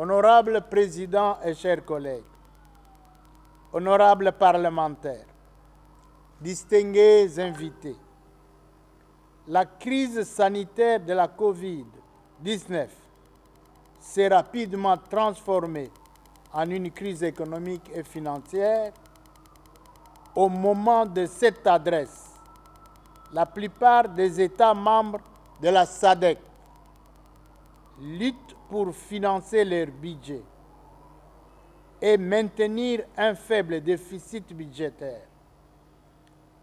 Honorable Président et chers collègues, honorables parlementaires, distingués invités, la crise sanitaire de la COVID-19 s'est rapidement transformée en une crise économique et financière. Au moment de cette adresse, la plupart des États membres de la SADC luttent pour financer leur budget et maintenir un faible déficit budgétaire.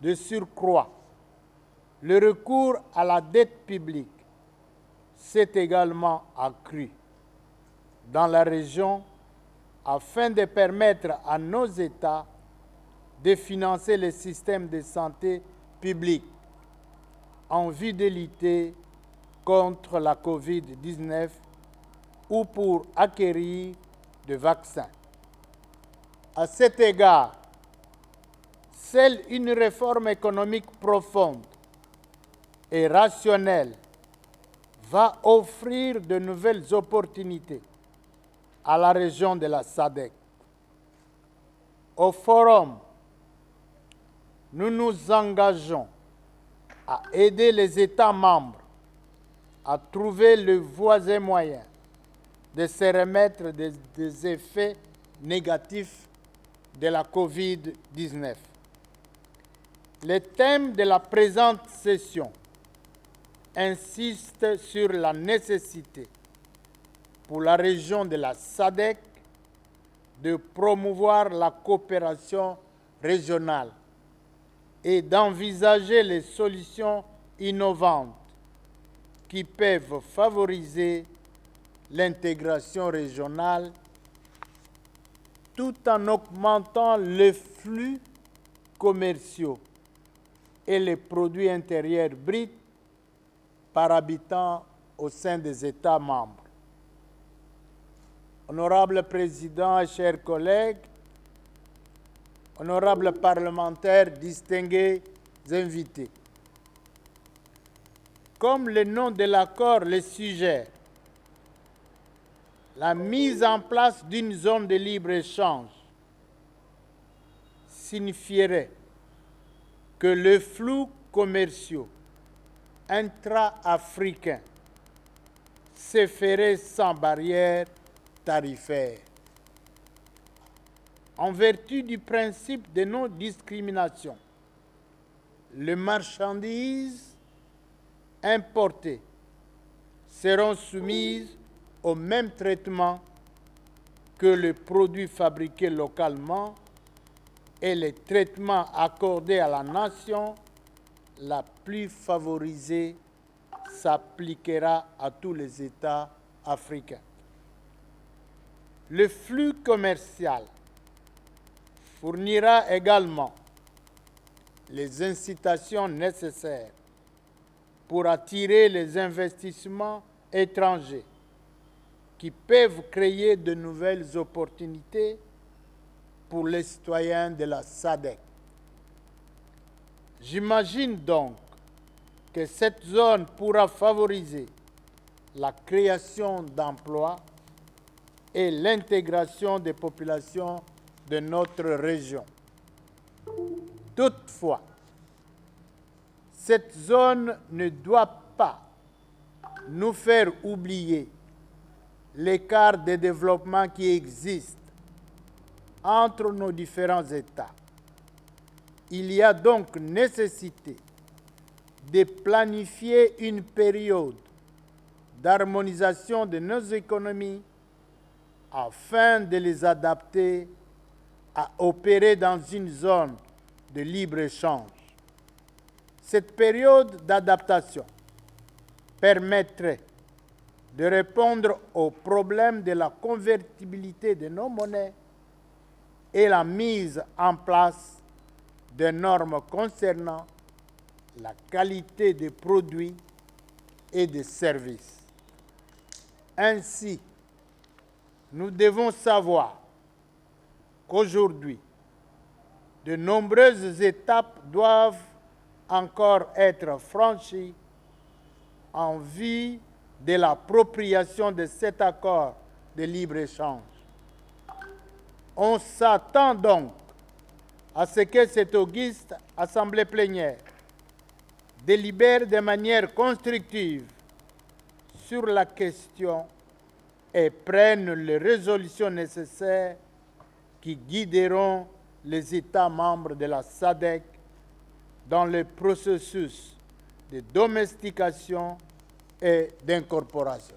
De surcroît, le recours à la dette publique s'est également accru dans la région afin de permettre à nos États de financer les systèmes de santé publique en vue de lutter contre la COVID-19 ou pour acquérir des vaccins. À cet égard, seule une réforme économique profonde et rationnelle va offrir de nouvelles opportunités à la région de la SADC. Au forum, nous nous engageons à aider les États membres à trouver les voies et moyens de se remettre des effets négatifs de la COVID-19. Le thème de la présente session insiste sur la nécessité pour la région de la SADC de promouvoir la coopération régionale et d'envisager les solutions innovantes qui peuvent favoriser l'intégration régionale tout en augmentant les flux commerciaux et les produits intérieurs bruts par habitant au sein des États membres. Honorable Président et chers collègues, honorables parlementaires, distingués invités, comme le nom de l'accord le suggère, la mise en place d'une zone de libre-échange signifierait que les flux commerciaux intra-africains se feraient sans barrière tarifaire. En vertu du principe de non-discrimination, les marchandises importées seront soumises au même traitement que les produits fabriqués localement et le traitement accordé à la nation la plus favorisée s'appliquera à tous les États africains. Le flux commercial fournira également les incitations nécessaires pour attirer les investissements étrangers qui peuvent créer de nouvelles opportunités pour les citoyens de la SADC. J'imagine donc que cette zone pourra favoriser la création d'emplois et l'intégration des populations de notre région. Toutefois, cette zone ne doit pas nous faire oublier l'écart de développement qui existe entre nos différents États. Il y a donc nécessité de planifier une période d'harmonisation de nos économies afin de les adapter à opérer dans une zone de libre-échange. Cette période d'adaptation permettrait de répondre aux problèmes de la convertibilité de nos monnaies et la mise en place de normes concernant la qualité des produits et des services. Ainsi, nous devons savoir qu'aujourd'hui, de nombreuses étapes doivent encore être franchies en vue de l'appropriation de cet accord de libre-échange. On s'attend donc à ce que cette auguste assemblée plénière délibère de manière constructive sur la question et prenne les résolutions nécessaires qui guideront les États membres de la SADC dans le processus de domestication et d'incorporation.